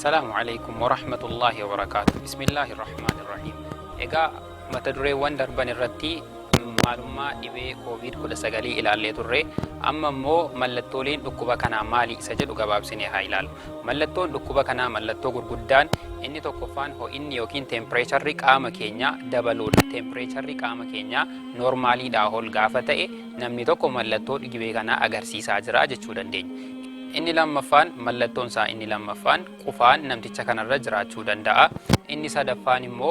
السلام عليكم ورحمة الله وبركاته. بسم الله الرحمن الرحيم. إجا متدري وندر بن الرتي معلومة إبي كوفيد كل سجلي إلى اللي ترى أما مو ملتولين ركوبا كنا مالي سجل وجباب سنة هايلال ملتون ركوبا كنا ملتو قدان إني توقفان هو إني يمكن temperature ريك آم كينيا دبلول temperature ريك آم كينيا normally داهول قافته نمني توقف ملتو يجيبه كنا أجر ساجرا جتشودن دين إني لما فان ملتون سا إني لما فان كفان نمتي تكنا رجرا تشودن دا إني سادفان مو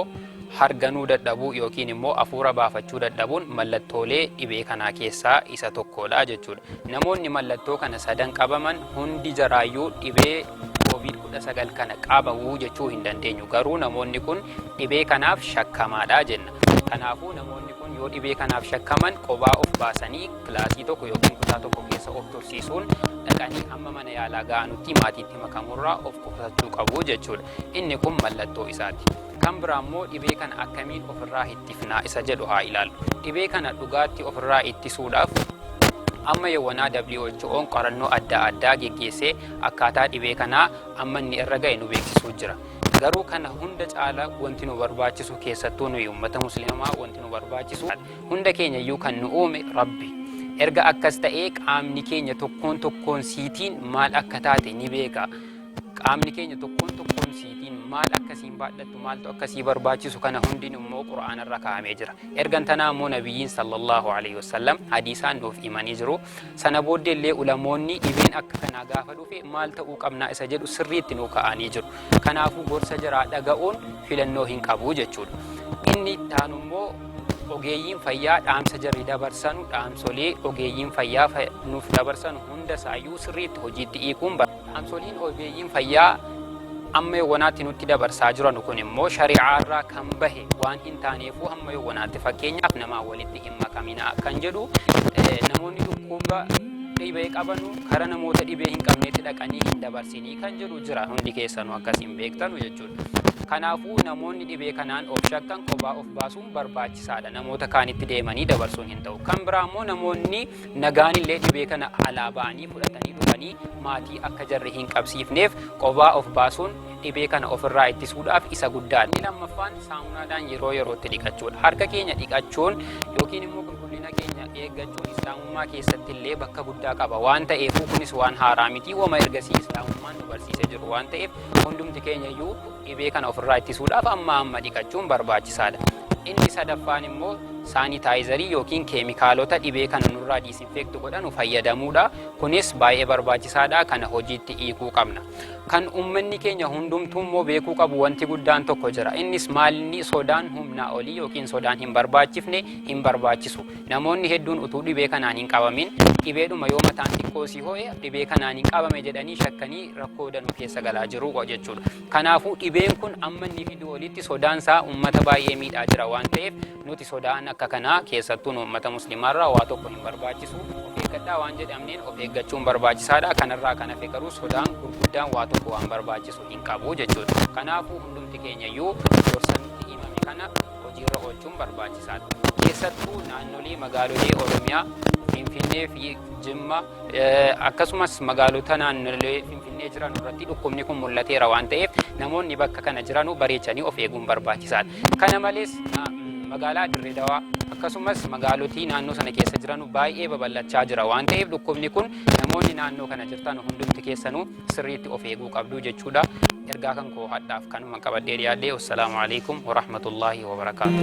harganuu dadhabuu yookiin immoo afuura baafachuu dadhabuun mallattoolee dhibee kanaa keessaa isa tokkodha jechuudha. Namoonni mallattoo kana sadan qabaman hundi jaraayyuu dhibee COVID-19 kana qabu jechuu hin dandeenyu. Garuu namoonni kun dhibee kanaaf shakkamaadha jenna. Kanaafuu namoonni kun yoo dhibee kanaaf shakkaman kophaa of baasanii kilaasii tokko yookiin kutaa tokko keessa of tursiisuun dhaqanii hamma mana yaalaa ga'anutti maatiitti makamurraa of qusachuu qabu jechuudha. Inni kun mallattoo isaati. Kan biraammoo dhibee kana akkamiin ofirraa ittifnaa isa jedhu haa ilaallu. Dhibee kana dhugaatti ofirraa ittisuudhaaf amma yeewwanaa WHO'n qorannoo adda addaa geggeessee akkaataa dhibee kanaa amma inni irra ga'e nu beeksisuu jira. Garuu kana hunda caala wanti nu barbaachisu keessattuu nuyi uummata musliimaa wanti nu barbaachisu hunda keenya iyyuu kan nu uume Rabbi. Erga akkas ta'ee qaamni keenya tokkoon tokkoon siitiin maal akka taate ni beeka. Qaamni keenya tokkoon tokkoon siitiin maal akkasiin baadhattu maaltu akkasii barbaachisu kana hundin immoo Qur'aana irra kaa'amee jira. Ergan tanaa immoo nabiyyiin sallallahu alaihi wasallam hadiisaan nuuf himanii jiru. Sana booddee illee ulamoonni dhibeen akka kanaa gaafa dhufe maal ta'uu qabnaa isa jedhu sirriitti nu kaa'anii jiru. Kanaafuu gorsa jiraa dhaga'uun filannoo hin qabu jechuudha. Inni taanu immoo ogeeyyiin fayyaa dhaamsa jarri dabarsanu dhaamsolee ogeeyyiin fayyaa nuuf dabarsanu hunda saayyuu sirriitti hojiitti hiikuun dhaamsoliin ogeeyyiin fayyaa amma yeewwanaatti nutti dabarsaa jiran kun immoo shari'aa irraa kan bahe waan hin taaneefuu hamma yeewwanaatti fakkeenyaaf namaa walitti hin makaminaa kan jedhu namoonni dhukkuba dhibee qabanu kara namoota dhibee hin qabneetti dhaqanii hin dabarsinii kan jedhu jira hundi keessanuu akkasiin beektanu jechuudha. Kanaafuu namoonni dhibee kanaan of shakkan kophaa of baasuun barbaachisaadha. Namoota kaanitti deemanii dabarsuun hin ta'u. Kan biraa immoo namoonni nagaan illee dhibee kana alaa ba'anii fudhatanii dhufanii maatii akka jarri hin qabsiifneef kophaa of baasuun dhibee kana ofirraa ittisuudhaaf isa guddaadha. Inni lammaffaan saamunaadhaan yeroo yerootti dhiqachuudha. Harka keenya dhiqachuun yookiin immoo qulqullina keenya eeggachuun islaamummaa keessatti illee bakka guddaa qaba waan ta'eef kunis waan haaraa miti wama ergasii islaamummaan nu barsiisee jiru waan ta'eef hundumti keenya iyyuu dhibee kana ofirraa ittisuudhaaf amma dhiqachuun barbaachisaadha. Inni sadaffaan immoo saanitaayizarii yookiin keemikaalota dhibee kana nurraa diisinfektu godhanu fayyadamuudha. Kunis baay'ee barbaachisaadha. Kana hojiitti hiikuu qabna. Kan uummanni keenya hundumtuu immoo beekuu qabu wanti guddaan tokko jira. Innis maalni sodaan humnaa olii yookiin sodaan hin barbaachifne hin barbaachisu. Namoonni hedduun utuu dhibee kanaan hin qabamin dhibeedhuma yoo mataan xiqqoo si ho'e dhibee kanaan hin qabame jedhanii shakkanii rakkoo danuu keessa galaa jiru jechuudha. Kanaafuu dhibeen kun amma inni fiduu olitti sodaansaa uummata baay'ee miidhaa jira waan ta'eef nuti sodaan akka kanaa keessattuu uummata musliimaarraa waa tokko hin barbaachisu. Of eeggadhaa waan jedhamneen of eeggachuun barbaachisaadha. Kanarraa kan hafe garuu sodaan gurguddaan waa tokko waan barbaachisu hin qabu jechuudha. Kanaafuu hundumti keenya iyyuu gorsanitti himame kana hojiirra oolchuun barbaachisaadha. Keessattuu naannolee magaalolee Oromiyaa Finfinnee fi Jimma akkasumas magaalota naannolee Finfinnee jiran irratti dhukkubni kun mul'ateera waan ta'eef namoonni bakka kana jiranuu bareechanii of eeguun barbaachisaadha. Kana malees magaalaa Dirree Dawaa akkasumas magaalotii naannoo sana keessa jiranuu baay'ee babal'achaa jira waan ta'eef dhukkubni kun namoonni naannoo kana jirtan hundumti keessanuu sirriitti of eeguu qabdu jechuudha. Ergaa kan koo hadhaaf kanuma qabadhee dhiyaadhee. Wassalaamu alaikum wa rahmatullahi wa barakaatuh.